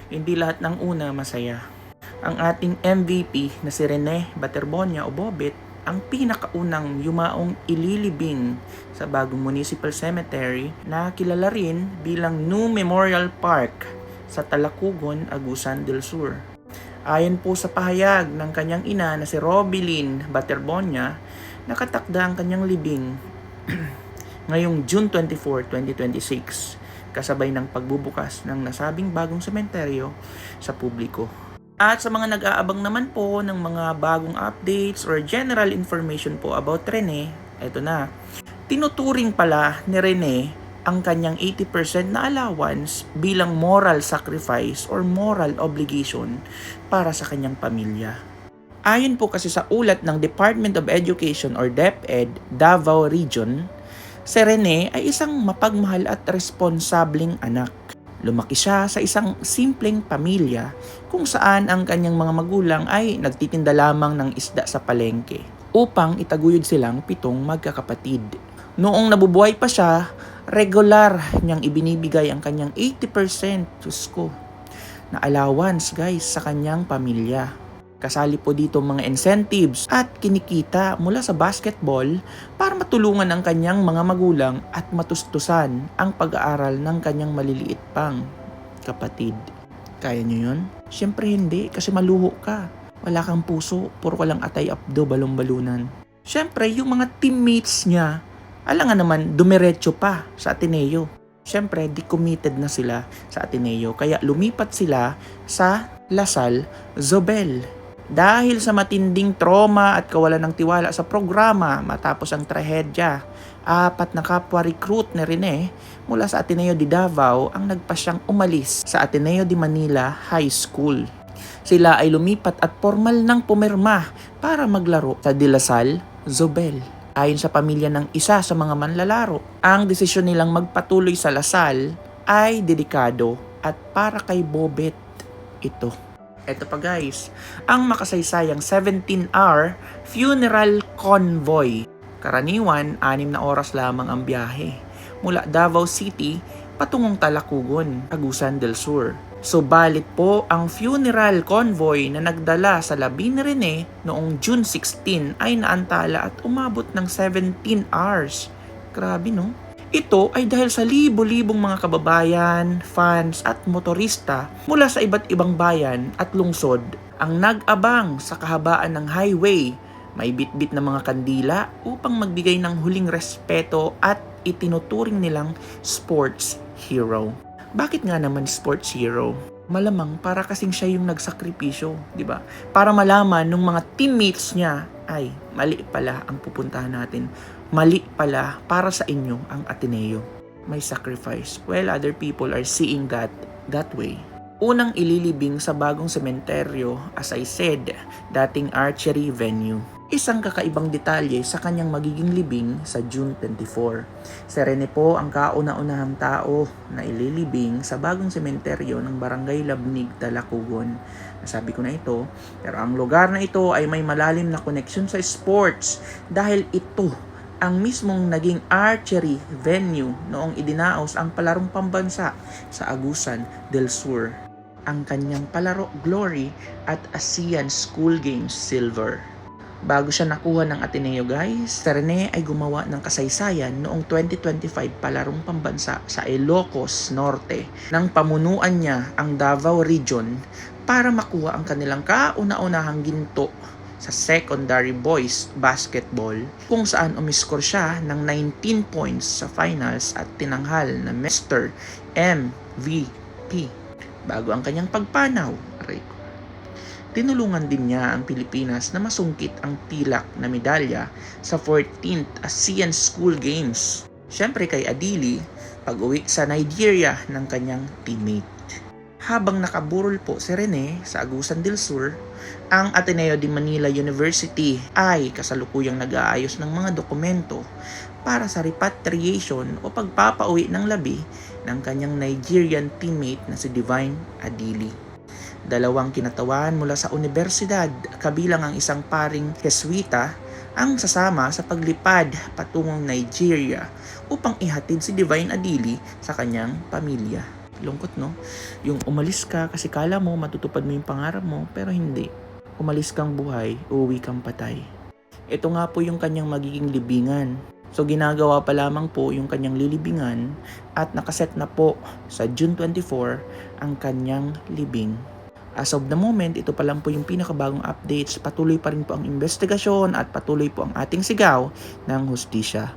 Hindi lahat ng una masaya. Ang ating MVP na si Rene Baterbonia o Bobet ang pinakaunang yumaong ililibing sa bagong municipal cemetery na kilala rin bilang New Memorial Park sa Talacugon, Agusan del Sur. Ayon po sa pahayag ng kanyang ina na si Robilyn Baterbonia, nakatakda ang kanyang libing ngayong June 24, 2026, kasabay ng pagbubukas ng nasabing bagong sementeryo sa publiko. At sa mga nag-aabang naman po ng mga bagong updates or general information po about Rene, eto na. Tinuturing pala ni Rene ang kanyang 80% na allowance bilang moral sacrifice or moral obligation para sa kanyang pamilya. Ayon po kasi sa ulat ng Department of Education or DepEd Davao Region, si Rene ay isang mapagmahal at responsableng anak. Lumaki siya sa isang simpleng pamilya kung saan ang kanyang mga magulang ay nagtitinda lamang ng isda sa palengke upang itaguyod silang 7 magkakapatid. Noong nabubuhay pa siya, regular niyang ibinibigay ang kanyang 80%, Diyos ko, na allowance guys sa kanyang pamilya. Kasali po dito mga incentives at kinikita mula sa basketball para matulungan ang kanyang mga magulang at matustusan ang pag-aaral ng kanyang maliliit pang kapatid. Kaya nyo yun? Siyempre hindi, kasi maluho ka. Wala kang puso, puro ka lang atay abdo, balong-balunan. Siyempre, yung mga teammates niya, alangan naman, dumiretso pa sa Ateneo. Siyempre, decommitted na sila sa Ateneo, kaya lumipat sila sa Lasal Zobel. Dahil sa matinding trauma at kawalan ng tiwala sa programa matapos ang trahedya, 4 na kapwa recruit ni Rene mula sa Ateneo de Davao ang nagpasyang umalis sa Ateneo de Manila High School. Sila ay lumipat at formal nang pumirma para maglaro sa De La Salle Zobel. Ayon sa pamilya ng isa sa mga manlalaro, ang desisyon nilang magpatuloy sa La Salle ay dedikado at para kay Bobet ito. Eto pa guys, ang makasaysayang 17-hour funeral convoy. Karaniwan, 6 na oras lamang ang biyahe mula Davao City patungong Talacugon, Agusan del Sur. Subalit po ang funeral convoy na nagdala sa labi ni Rene noong June 16 ay naantala at umabot ng 17 hours. Grabe no? Ito ay dahil sa libo-libong mga kababayan, fans at motorista mula sa iba't ibang bayan at lungsod ang nag-abang sa kahabaan ng highway. May bitbit na mga kandila upang magbigay ng huling respeto at itinuturing nilang sports hero. Bakit nga naman sports hero? Malamang para kasing siya yung nagsakripisyo, di ba? Para malaman ng mga teammates niya ay mali pala ang pupuntahan natin. Mali pala para sa inyo ang Ateneo. May sacrifice. Well, other people are seeing that way. Unang ililibing sa bagong sementeryo, as I said, dating archery venue. Isang kakaibang detalye sa kanyang magiging libing sa June 24. Si Rene po ang kauna-unahang tao na ililibing sa bagong sementeryo ng Barangay Labnig, Talacugon. Nasabi ko na ito, pero ang lugar na ito ay may malalim na koneksyon sa sports dahil ito ang mismong naging archery venue noong idinaos ang palarong pambansa sa Agusan del Sur. Ang kanyang palaro Glory at ASEAN School Games Silver. Bago siya nakuha ng Ateneo guys, si Rene ay gumawa ng kasaysayan noong 2025 palarong pambansa sa Ilocos Norte nang pamunuan niya ang Davao Region para makuha ang kanilang kauna-unahang ginto sa secondary boys basketball kung saan umiskor siya ng 19 points sa finals at tinanghal na Mr. MVP. Bago ang kanyang pagpanaw, tinulungan din niya ang Pilipinas na masungkit ang pilak na medalya sa 14th ASEAN School Games. Siyempre kay Adili, pag-uwi sa Nigeria ng kanyang teammate. Habang nakaburol po si Rene sa Agusan del Sur, ang Ateneo de Manila University ay kasalukuyang nag-aayos ng mga dokumento para sa repatriation o pagpapauwi ng labi ng kanyang Nigerian teammate na si Divine Adili. 2 kinatawan mula sa universidad kabilang ang isang paring Jesuita ang sasama sa paglipad patungong Nigeria upang ihatid si Divine Adili sa kanyang pamilya. Lungkot, no? Yung umalis ka kasi kala mo matutupad mo yung pangarap mo, pero hindi. Umalis kang buhay, uuwi kang patay. Ito nga po yung kanyang magiging libingan. So ginagawa pa lamang po yung kanyang lilibingan at nakaset na po sa June 24 ang kanyang libing. As of the moment, ito pa lang po yung pinakabagong updates. Patuloy pa rin po ang investigasyon at patuloy po ang ating sigaw ng hustisya.